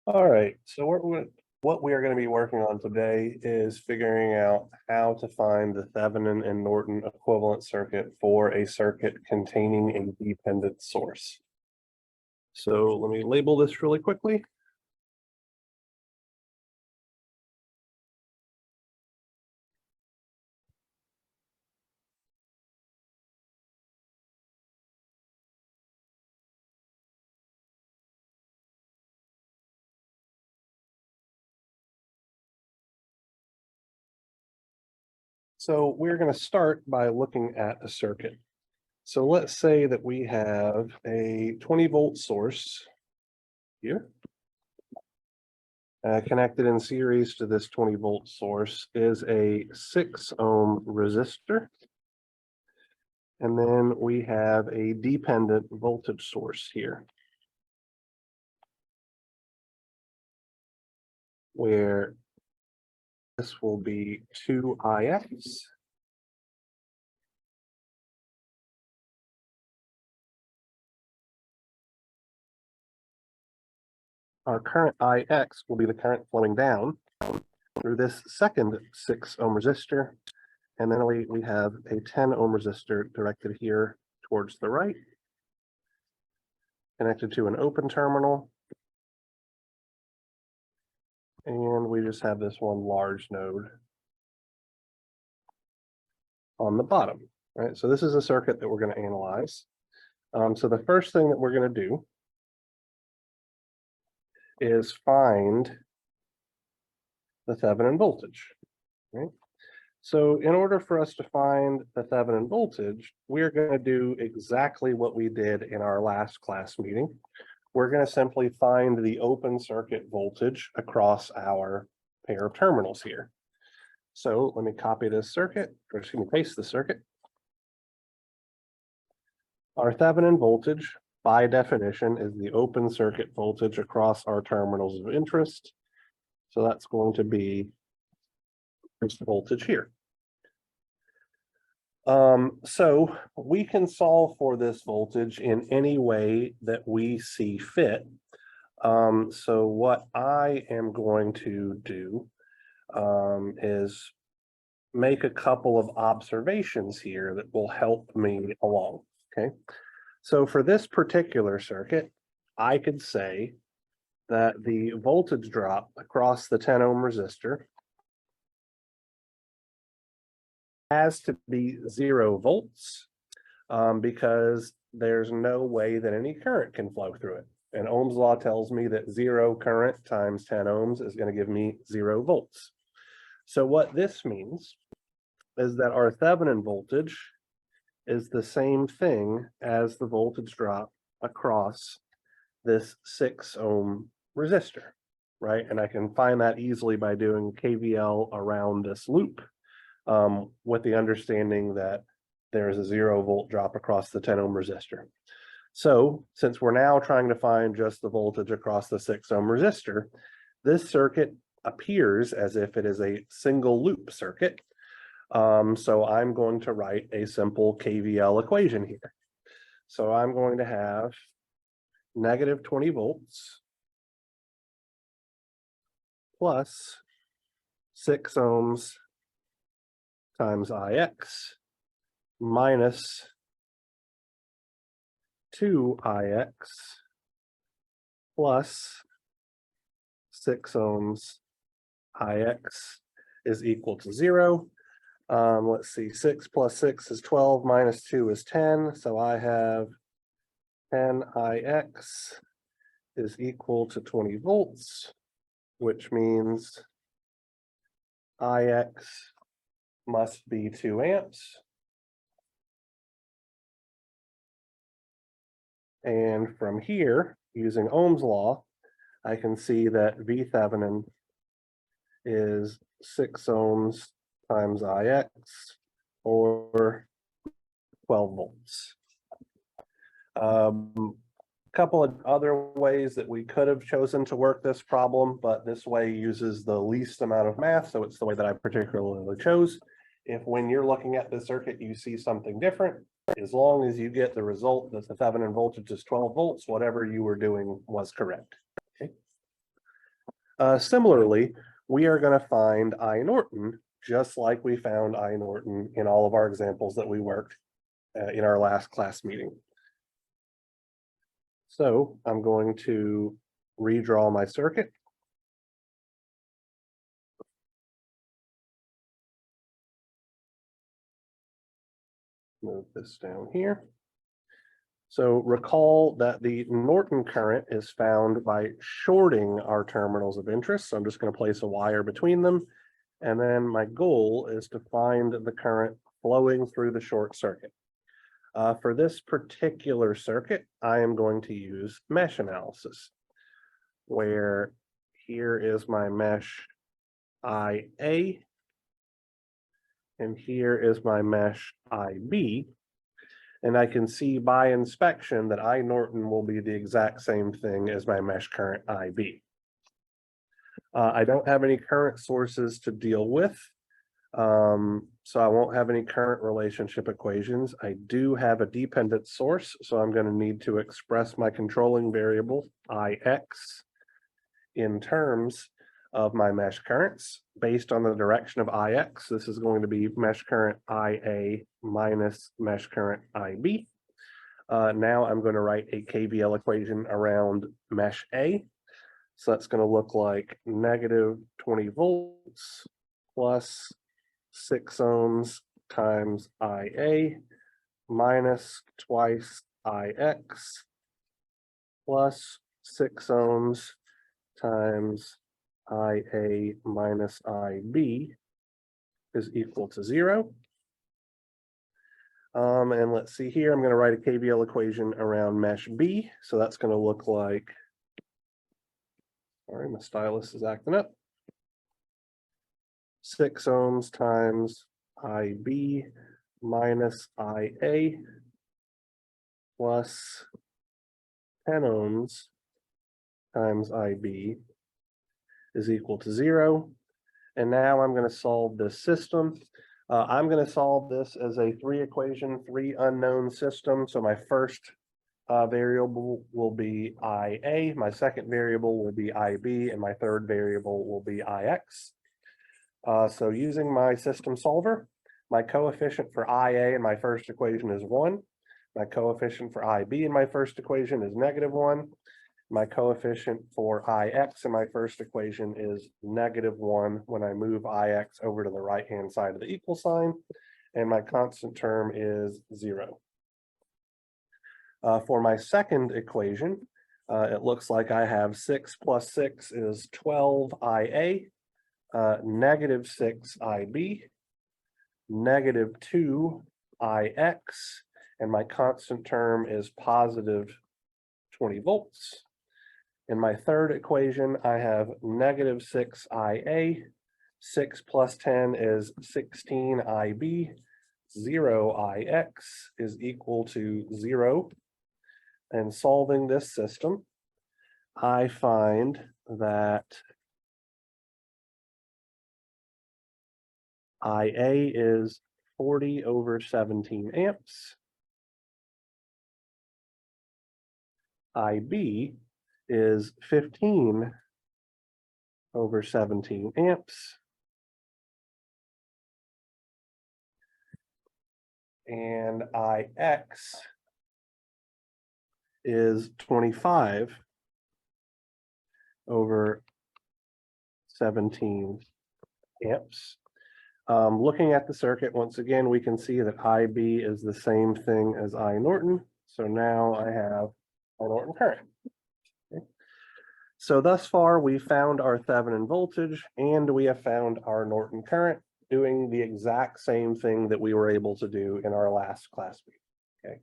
All right, so what we are going to be working on today is figuring out how to find the Thevenin and Norton equivalent circuit for a circuit containing a dependent source. So let me label this really quickly. So we're going to start by looking at a circuit. So let's say that we have a 20-volt source here. Connected in series to this 20-volt source is a 6-ohm resistor. And then we have a dependent voltage source here, where this will be 2ix. Our current Ix will be the current flowing down through this second 6-ohm resistor. And then we have a 10-ohm resistor directed here towards the right, connected to an open terminal. And we just have this one large node on the bottom, right? So this is a circuit that we're going to analyze. So the first thing that we're going to do is find the Thevenin voltage, right? So in order for us to find the Thevenin voltage, we're going to do exactly what we did in our last class meeting. We're going to simply find the open circuit voltage across our pair of terminals here. So let me copy this circuit, or excuse me, paste the circuit. Our Thevenin voltage, by definition, is the open circuit voltage across our terminals of interest. So that's going to be this voltage here. So we can solve for this voltage in any way that we see fit. So what I am going to do is make a couple of observations here that will help me along, okay? So for this particular circuit, I could say that the voltage drop across the 10-ohm resistor has to be 0 volts because there's no way that any current can flow through it. And Ohm's law tells me that 0 current times 10 ohms is going to give me 0 volts. So what this means is that our Thevenin voltage is the same thing as the voltage drop across this 6-ohm resistor, right? And I can find that easily by doing KVL around this loop, with the understanding that there is a 0 volt drop across the 10-ohm resistor. So since we're now trying to find just the voltage across the 6-ohm resistor, this circuit appears as if it is a single loop circuit. So I'm going to write a simple KVL equation here. So I'm going to have negative 20 volts plus 6 ohms times Ix minus 2Ix plus 6 ohms Ix is equal to 0. Let's see, 6 plus 6 is 12, minus 2 is 10. So I have 10Ix is equal to 20 volts, which means Ix must be 2 amps. And from here, using Ohm's law, I can see that V Thevenin is 6 ohms times Ix, or 12 volts. A couple of other ways that we could have chosen to work this problem, but this way uses the least amount of math, so it's the way that I particularly chose. If when you're looking at the circuit, you see something different, as long as you get the result that the Thevenin voltage is 12 volts, whatever you were doing was correct. Okay. Similarly, we are going to find I Norton just like we found I Norton in all of our examples that we worked in our last class meeting. So I'm going to redraw my circuit. Move this down here. So recall that the Norton current is found by shorting our terminals of interest. So I'm just going to place a wire between them. And then my goal is to find the current flowing through the short circuit. For this particular circuit, I am going to use mesh analysis, where here is my mesh IA, and here is my mesh IB. And I can see by inspection that I Norton will be the exact same thing as my mesh current IB. I don't have any current sources to deal with, so I won't have any current relationship equations. I do have a dependent source, so I'm going to need to express my controlling variable Ix in terms of my mesh currents based on the direction of Ix. This is going to be mesh current IA minus mesh current IB. Now I'm going to write a KVL equation around mesh A. So that's going to look like negative 20 volts plus 6 ohms times IA minus twice Ix plus 6 ohms times IA minus IB is equal to 0. And let's see here, I'm going to write a KVL equation around mesh B. So that's going to look like, sorry, my stylus is acting up. 6 ohms times IB minus IA plus 10 ohms times IB is equal to 0. And now I'm going to solve this system. I'm going to solve this as a 3-equation, 3 unknown system. So my first variable will be IA, my second variable will be IB, and my third variable will be IX. So using my system solver, my coefficient for IA in my first equation is 1. My coefficient for IB in my first equation is -1. My coefficient for Ix in my first equation is -1 when I move Ix over to the right-hand side of the equal sign, and my constant term is 0. For my second equation, it looks like I have 6 plus 6 is 12 IA, -6 IB, -2 Ix, and my constant term is positive 20 volts. In my third equation, I have -6 IA, 6 plus 10 is 16 IB, 0 Ix is equal to 0. And solving this system, I find that IA is 40 over 17 amps. IB is 15 over 17 amps. And Ix is 25 over 17 amps. Looking at the circuit, once again, we can see that IB is the same thing as I Norton. So now I have I Norton current. Okay. So thus far, we found our Thevenin voltage and we have found our Norton current, doing the exact same thing that we were able to do in our last class meeting. Okay.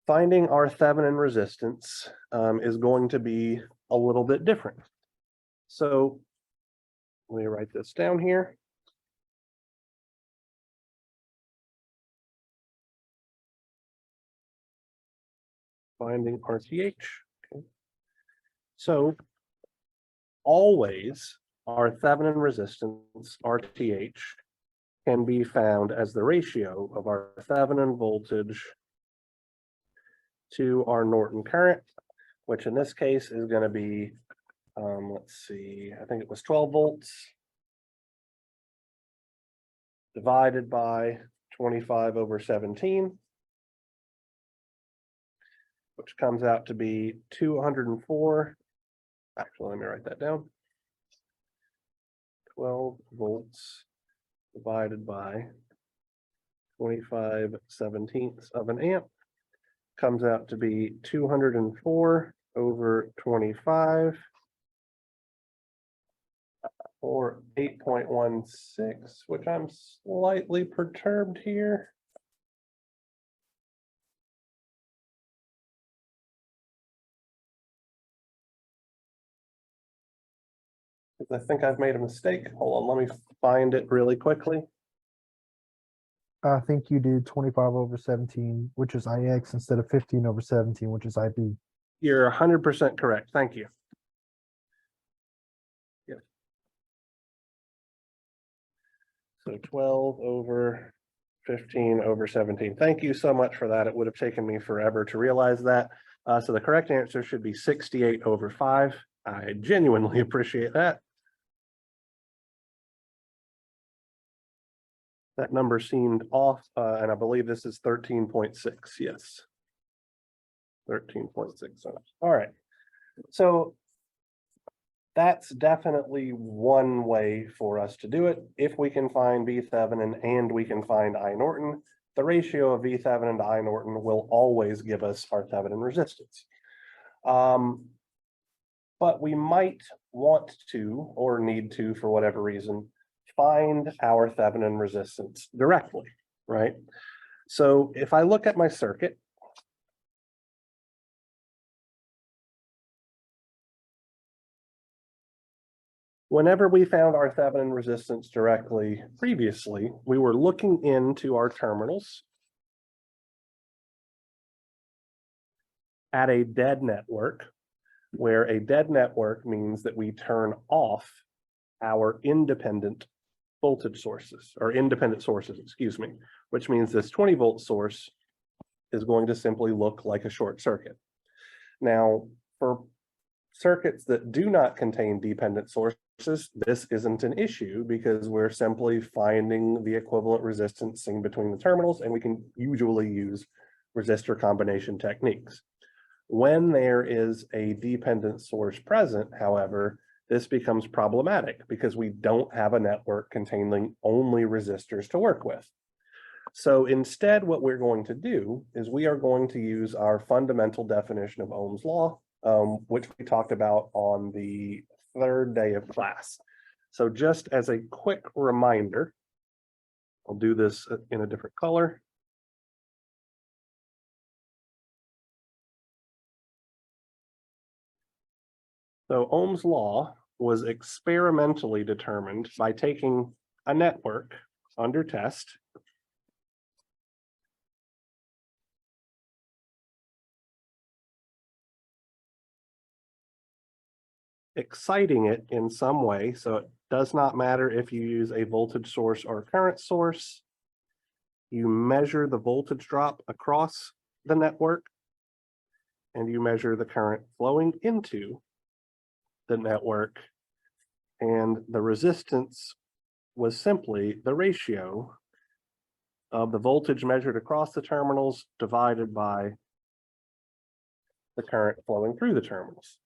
Finding our Thevenin resistance is going to be a little bit different. So let me write this down here. Finding RTH. Okay. So always our Thevenin resistance, RTH, can be found as the ratio of our Thevenin voltage to our Norton current, which in this case is going to be let's see, I think it was 12 volts divided by 25 over 17, which comes out to be 204. Actually, let me write that down. 12 volts divided by 25/17 of an amp comes out to be 204 over 25, or 8.16, which I'm slightly perturbed here. I think I've made a mistake. Hold on, let me find it really quickly. I think you did 25 over 17, which is IX, instead of 15 over 17, which is IB. You're 100% correct. Thank you. Yeah. So 12 over 15 over 17. Thank you so much for that. It would have taken me forever to realize that. So the correct answer should be 68 over 5. I genuinely appreciate that. That number seemed off, and I believe this is 13.6. Yes. 13.6. All right. So that's definitely one way for us to do it. If we can find V Thevenin and we can find I Norton, the ratio of V Thevenin to I Norton will always give us our Thevenin resistance. But we might want to, or need to, for whatever reason, find our Thevenin resistance directly, right? So if I look at my circuit, whenever we found our Thevenin resistance directly previously, we were looking into our terminals at a dead network, where a dead network means that we turn off our independent voltage sources, or independent sources, excuse me, which means this 20-volt source is going to simply look like a short circuit. Now, for circuits that do not contain dependent sources, this isn't an issue because we're simply finding the equivalent resistance seen between the terminals, and we can usually use resistor combination techniques. When there is a dependent source present, however, this becomes problematic because we don't have a network containing only resistors to work with. So instead, what we're going to do is we are going to use our fundamental definition of Ohm's law, which we talked about on the third day of class. So just as a quick reminder, I'll do this in a different color. So Ohm's law was experimentally determined by taking a network under test, exciting it in some way. So it does not matter if you use a voltage source or a current source. You measure the voltage drop across the network, and you measure the current flowing into the network. And the resistance was simply the ratio of the voltage measured across the terminals divided by the current flowing through the terminals.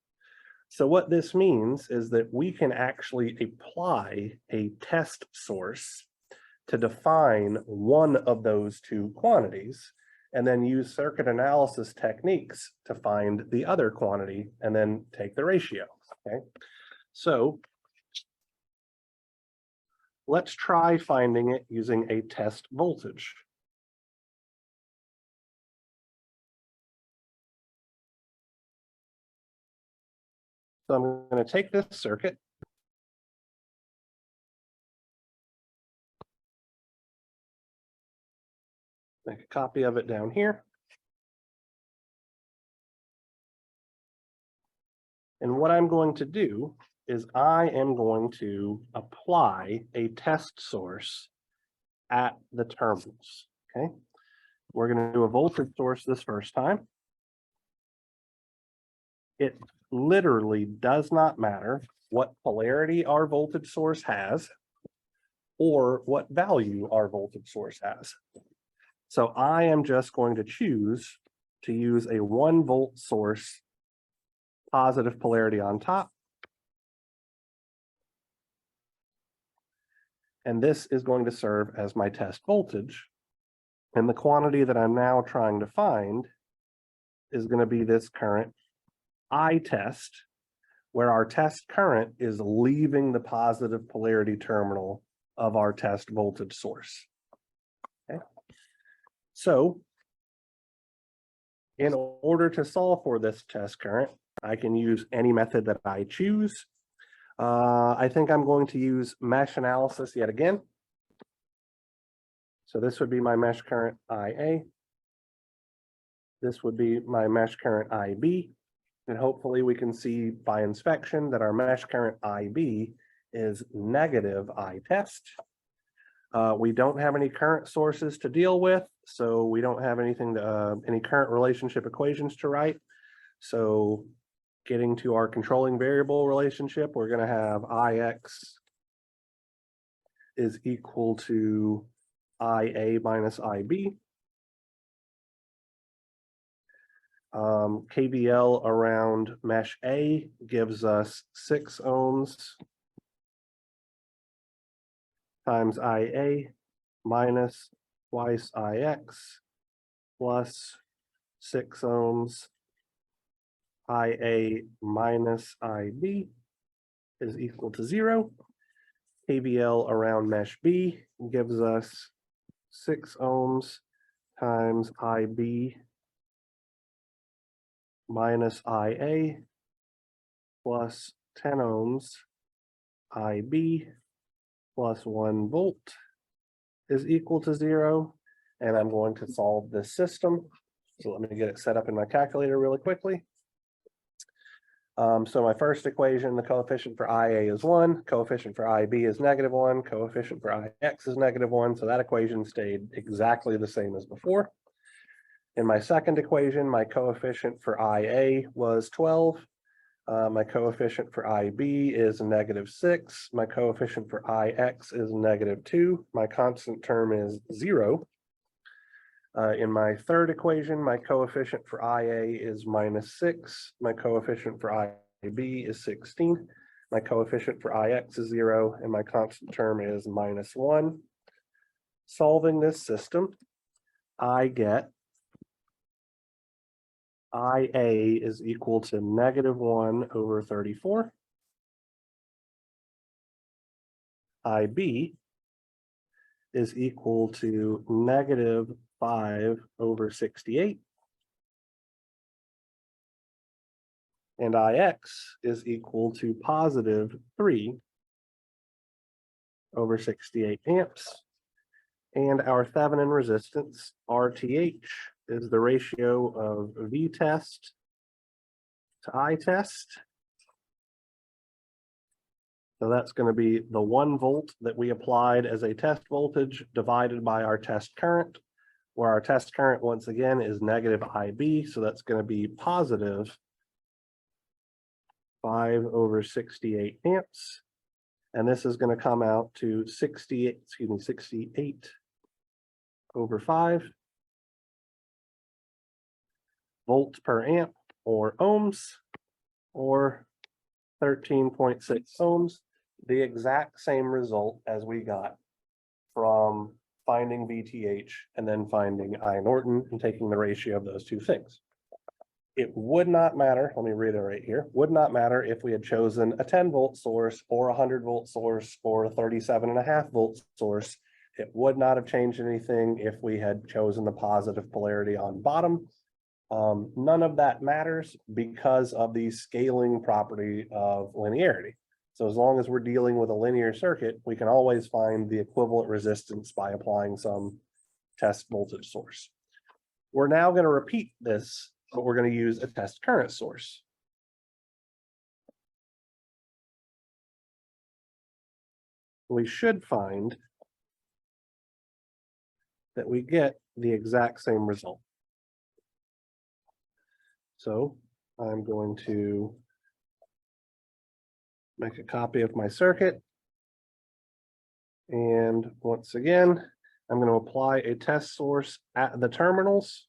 So what this means is that we can actually apply a test source to define one of those two quantities, and then use circuit analysis techniques to find the other quantity and then take the ratio, okay? So let's try finding it using a test voltage. So I'm going to take this circuit, make a copy of it down here. And what I'm going to do is I am going to apply a test source at the terminals, okay? We're going to do a voltage source this first time. It literally does not matter what polarity our voltage source has or what value our voltage source has. So I am just going to choose to use a 1 volt source, positive polarity on top. And this is going to serve as my test voltage. And the quantity that I'm now trying to find is going to be this current I test, where our test current is leaving the positive polarity terminal of our test voltage source. Okay. So in order to solve for this test current, I can use any method that I choose. I think I'm going to use mesh analysis yet again. So this would be my mesh current IA. This would be my mesh current IB. And hopefully we can see by inspection that our mesh current IB is negative I test. We don't have any current sources to deal with, so we don't have anything to, any current relationship equations to write. So getting to our controlling variable relationship, we're going to have IX is equal to IA minus IB. KVL around mesh A gives us 6 ohms times IA minus twice IX plus 6 ohms IA minus IB is equal to 0. KVL around mesh B gives us 6 ohms times IB minus IA plus 10 ohms IB plus 1 volt is equal to 0. And I'm going to solve this system. So let me get it set up in my calculator really quickly. So my first equation, the coefficient for IA is 1, coefficient for IB is -1, coefficient for IX is -1. So that equation stayed exactly the same as before. In my second equation, my coefficient for IA was 12. My coefficient for IB is -6. My coefficient for IX is -2. My constant term is 0. In my third equation, my coefficient for IA is -6. My coefficient for IB is 16. My coefficient for IX is 0, and my constant term is -1. Solving this system, I get IA is equal to -1 over 34. IB is equal to -5 over 68. And IX is equal to +3 over 68 amps. And our Thevenin resistance, RTH, is the ratio of V test to I test. So that's going to be the 1 volt that we applied as a test voltage divided by our test current, where our test current once again is -IB. So that's going to be +5 over 68 amps. And this is going to come out to 68 over 5 volts per amp, or ohms, or 13.6 ohms, the exact same result as we got from finding VTH and then finding I Norton and taking the ratio of those two things. It would not matter, let me reiterate here, would not matter if we had chosen a 10 volt source or a 100 volt source or a 37.5 volt source. It would not have changed anything if we had chosen the positive polarity on bottom. None of that matters because of the scaling property of linearity. So as long as we're dealing with a linear circuit, we can always find the equivalent resistance by applying some test voltage source. We're now going to repeat this, but we're going to use a test current source. We should find that we get the exact same result. So I'm going to Make a copy of my circuit. And once again, I'm going to apply a test source at the terminals.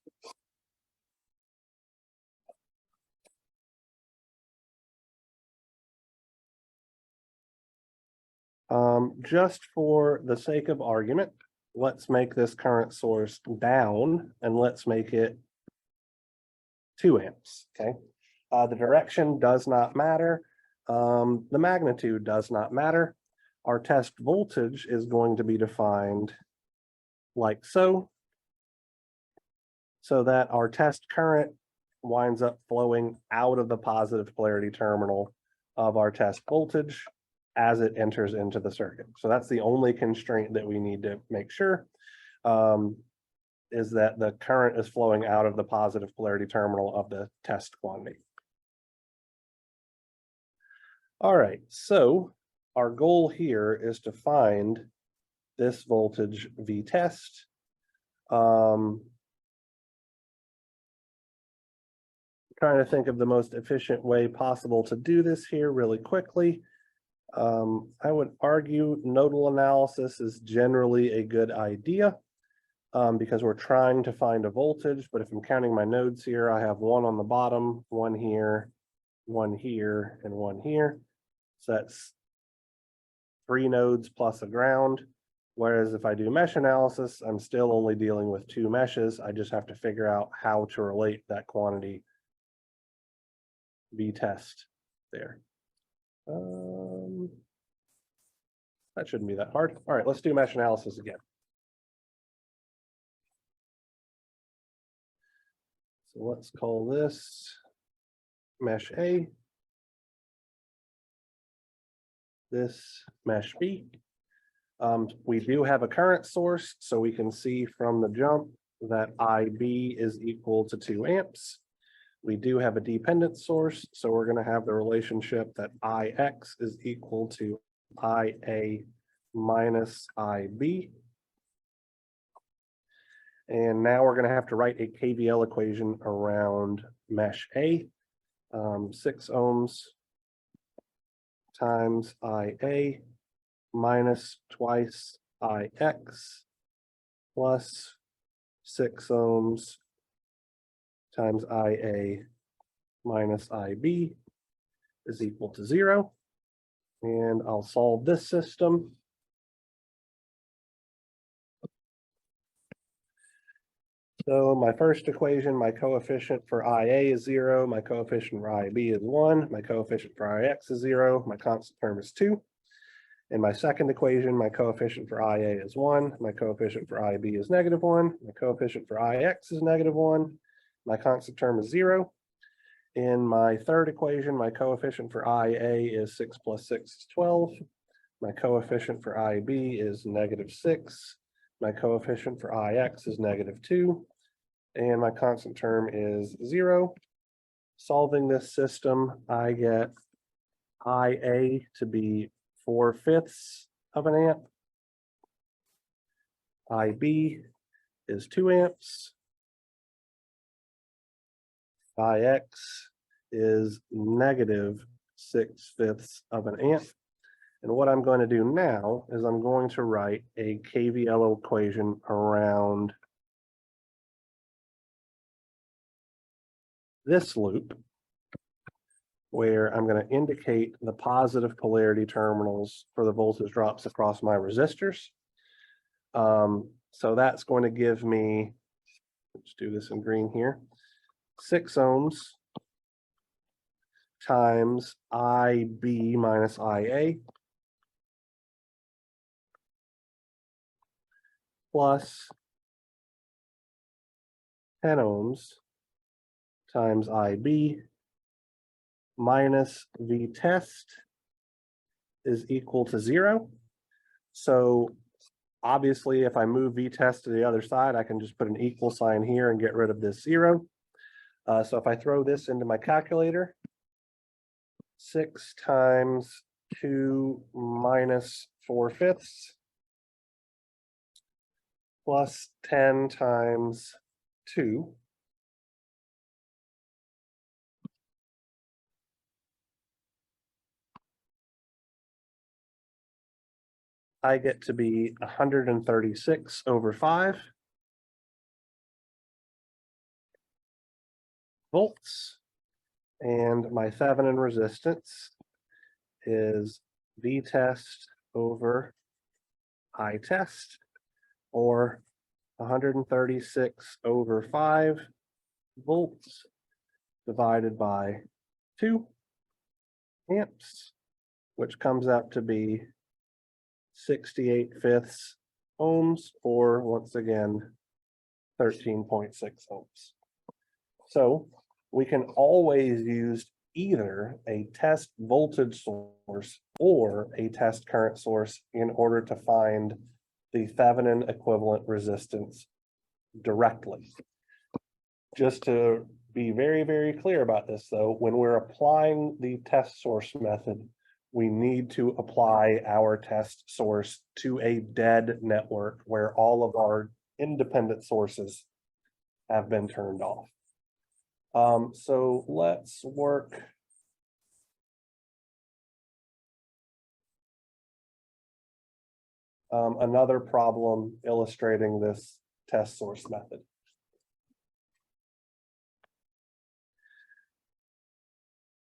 Just for the sake of argument, let's make this current source down and let's make it 2 amps, okay? The direction does not matter. The magnitude does not matter. Our test voltage is going to be defined like so that our test current winds up flowing out of the positive polarity terminal of our test voltage as it enters into the circuit. So that's the only constraint that we need to make sure, is that the current is flowing out of the positive polarity terminal of the test quantity. All right, so our goal here is to find this voltage V test. Trying to think of the most efficient way possible to do this here really quickly. I would argue nodal analysis is generally a good idea because we're trying to find a voltage, but if I'm counting my nodes here, I have one on the bottom, one here, and one here. So that's 3 nodes plus a ground. Whereas if I do mesh analysis, I'm still only dealing with 2 meshes. I just have to figure out how to relate that quantity V test there. That shouldn't be that hard. All right, let's do mesh analysis again. So let's call this mesh A, this mesh B. We do have a current source, so we can see from the jump that IB is equal to 2 amps. We do have a dependent source, so we're going to have the relationship that IX is equal to IA minus IB. And now we're going to have to write a KVL equation around mesh A. 6 ohms times IA minus twice IX plus 6 ohms times IA minus IB is equal to 0. And I'll solve this system. So my first equation, my coefficient for IA is 0, my coefficient for IB is 1, my coefficient for IX is 0, my constant term is 2. In my second equation, my coefficient for IA is 1, my coefficient for IB is -1, my coefficient for IX is -1, my constant term is 0. In my third equation, my coefficient for IA is 6 plus 6 is 12. My coefficient for IB is -6. My coefficient for IX is -2. And my constant term is 0. Solving this system, I get IA to be 4/5 of an amp. IB is 2 amps. IX is -6/5 of an amp. And what I'm going to do now is I'm going to write a KVL equation around this loop, where I'm going to indicate the positive polarity terminals for the voltage drops across my resistors. So that's going to give me, let's do this in green here, 6 ohms times IB minus IA plus 10 ohms times IB minus V test is equal to 0. So obviously, if I move V test to the other side, I can just put an equal sign here and get rid of this 0. So if I throw this into my calculator, 6 times 2 minus 4/5 plus 10 times 2 I get to be 136 over 5 volts. And my Thevenin resistance is V test over I test, or 136 over 5 volts divided by 2 amps, which comes out to be 68/5 ohms, or once again, 13.6 ohms. So we can always use either a test voltage source or a test current source in order to find the Thevenin equivalent resistance directly. Just to be very, very clear about this, though, when we're applying the test source method, we need to apply our test source to a dead network where all of our independent sources have been turned off. So let's work another problem illustrating this test source method.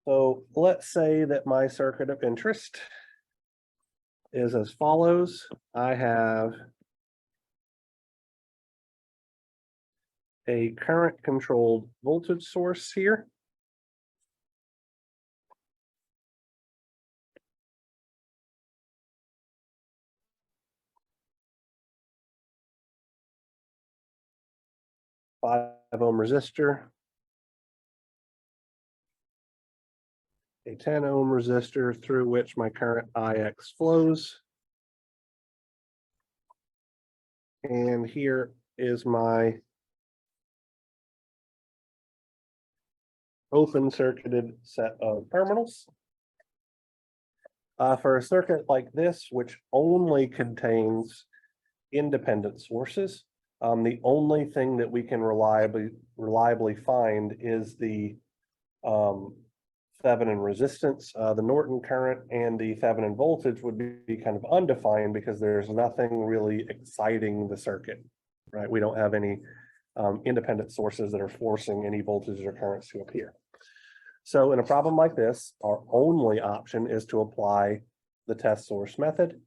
So let's say that my circuit of interest is as follows. I have a current controlled voltage source here. Five ohm resistor, a 10 ohm resistor through which my current IX flows. And here is my open circuited set of terminals. For a circuit like this, which only contains independent sources, the only thing that we can reliably find is the Thevenin resistance. The Norton current and the Thevenin voltage would be kind of undefined because there's nothing really exciting the circuit, right? We don't have any independent sources that are forcing any voltages or currents to appear. So in a problem like this, our only option is to apply the test source method.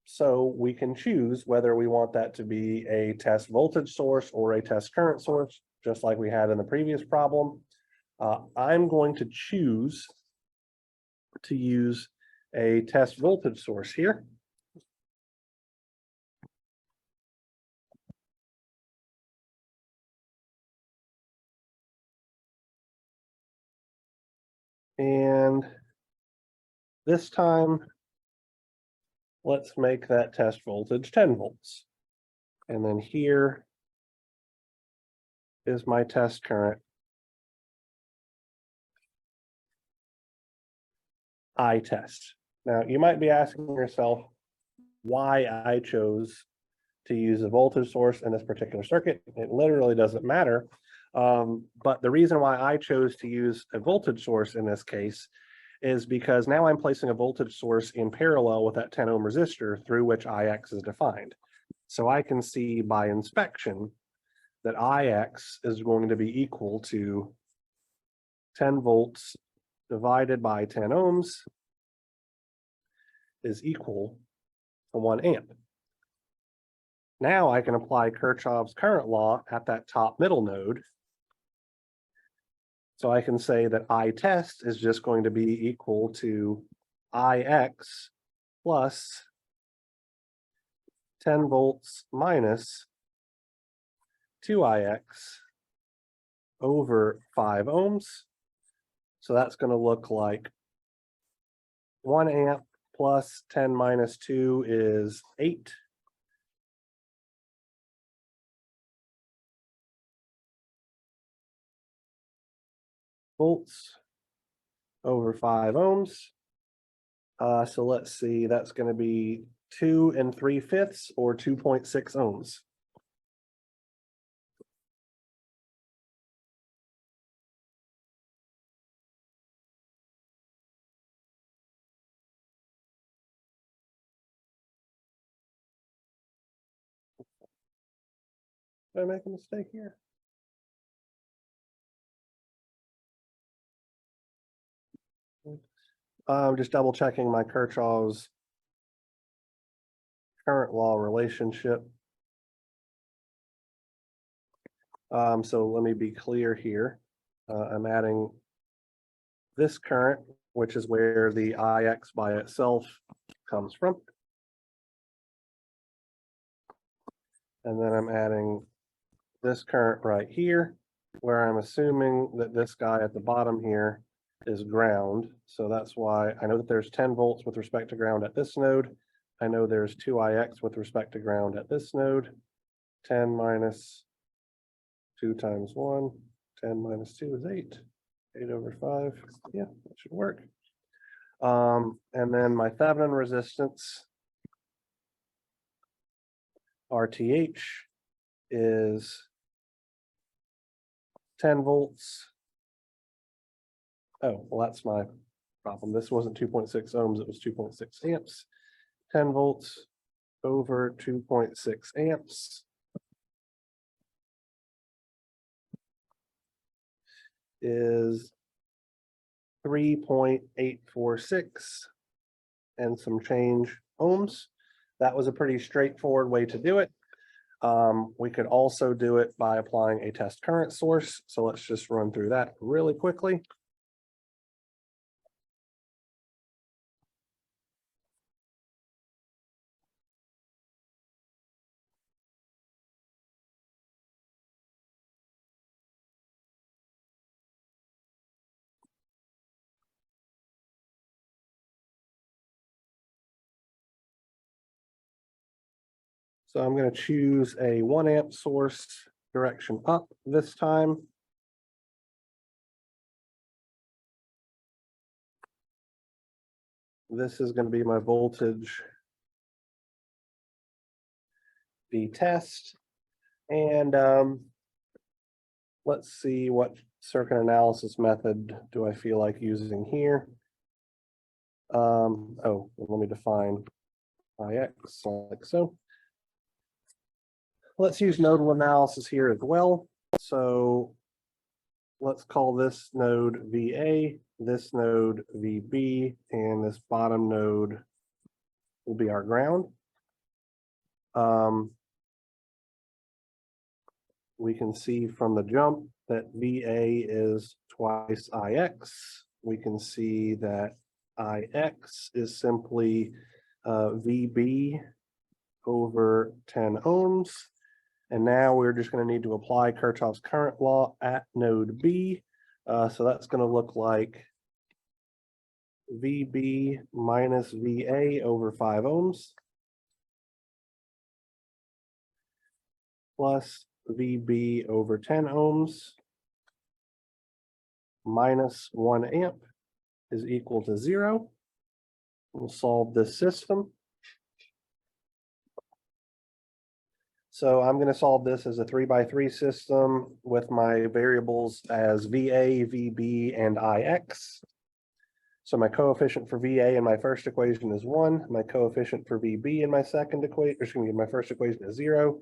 So we can choose whether we want that to be a test voltage source or a test current source, just like we had in the previous problem. I'm going to choose to use a test voltage source here. And this time, let's make that test voltage 10 volts. And then here is my test current, I test. Now, you might be asking yourself why I chose to use a voltage source in this particular circuit. It literally doesn't matter. But the reason why I chose to use a voltage source in this case is because now I'm placing a voltage source in parallel with that 10 ohm resistor through which IX is defined. So I can see by inspection that IX is going to be equal to 10 volts divided by 10 ohms is equal to 1 amp. Now I can apply Kirchhoff's current law at that top middle node. So I can say that I test is just going to be equal to IX plus 10 volts minus 2IX over 5 ohms. So that's going to look like 1 amp plus 10 minus 2 is 8. Volts over 5 ohms. So let's see, that's going to be 2 3/5 or 2.6 ohms. Did I make a mistake here? I'm just double checking my Kirchhoff's current law relationship. So let me be clear here. I'm adding this current, which is where the IX by itself comes from. And then I'm adding this current right here, where I'm assuming that this guy at the bottom here is ground. So that's why I know that there's 10 volts with respect to ground at this node. I know there's 2 IX with respect to ground at this node. 10 minus 2 times 1, 10 minus 2 is 8. 8 over 5. Yeah, that should work. And then my Thevenin resistance, RTH, is 10 volts. Oh, well, that's my problem. This wasn't 2.6 ohms, it was 2.6 amps. 10 volts over 2.6 amps is 3.846 and some change ohms. That was a pretty straightforward way to do it. We could also do it by applying a test current source. So let's just run through that really quickly. So I'm going to choose a 1 amp source direction up this time. This is going to be my voltage V test. And let's see what circuit analysis method do I feel like using here. Oh, let me define IX like so. Let's use nodal analysis here as well. So let's call this node VA, this node VB, and this bottom node will be our ground. We can see from the jump that VA is twice IX. We can see that IX is simply VB over 10 ohms. And now we're just going to need to apply Kirchhoff's current law at node B. So that's going to look like VB minus VA over 5 ohms plus VB over 10 ohms minus 1 amp is equal to 0. We'll solve this system. So I'm going to solve this as a 3x3 system with my variables as VA, VB, and IX. So my coefficient for VA in my first equation is 1. My coefficient for VB in my second equation, excuse me, my first equation is 0.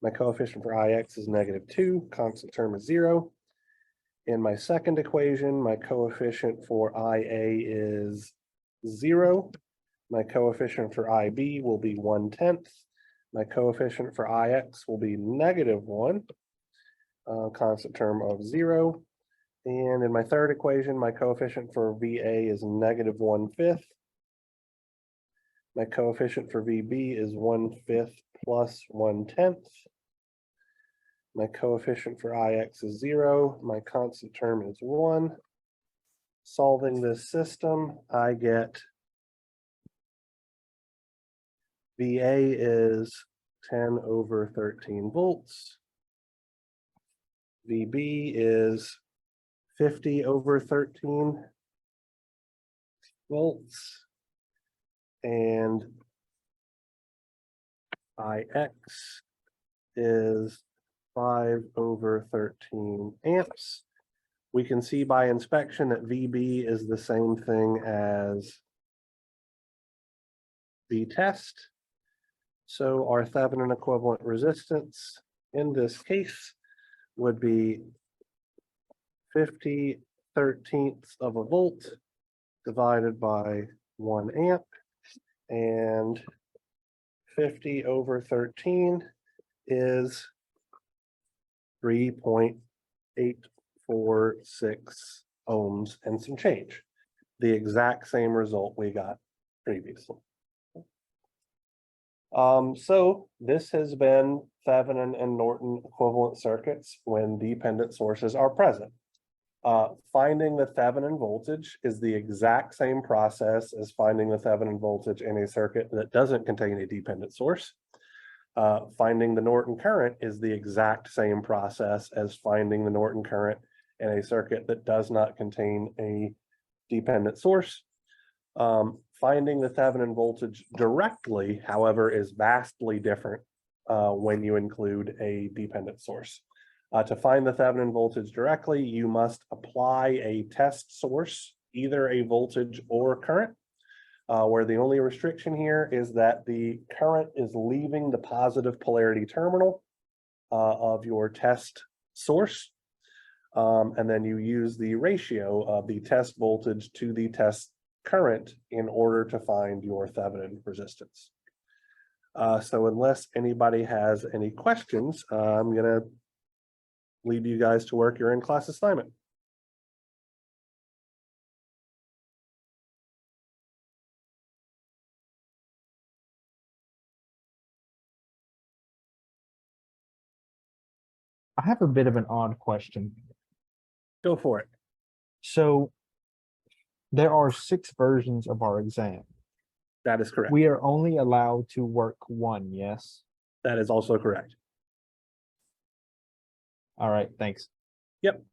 My coefficient for IX is -2. Constant term is 0. In my second equation, my coefficient for IA is 0. My coefficient for IB will be 1/10. My coefficient for IX will be -1, constant term of 0. And in my third equation, my coefficient for VA is -1/5. My coefficient for VB is 1/5 plus 1/10. My coefficient for IX is 0. My constant term is 1. Solving this system, I get VA is 10 over 13 volts. VB is 50 over 13 volts. And IX is 5 over 13 amps. We can see by inspection that VB is the same thing as V test. So our Thevenin equivalent resistance in this case would be 50/13 of a volt divided by 1 amp, and 50/13 is 3.846 ohms and some change. The exact same result we got previously. So this has been Thevenin and Norton equivalent circuits when dependent sources are present. Finding the Thevenin voltage is the exact same process as finding the Thevenin voltage in a circuit that doesn't contain a dependent source. Finding the Norton current is the exact same process as finding the Norton current in a circuit that does not contain a dependent source. Finding the Thevenin voltage directly, however, is vastly different when you include a dependent source. To find the Thevenin voltage directly, you must apply a test source, either a voltage or current, where the only restriction here is that the current is leaving the positive polarity terminal of your test source. And then you use the ratio of the test voltage to the test current in order to find your Thevenin resistance. So unless anybody has any questions, I'm gonna leave you guys to work your in-class assignment. I have a bit of an odd question. Go for it. So there are 6 versions of our exam. That is correct. We are only allowed to work one, yes? That is also correct. All right, thanks. Yep.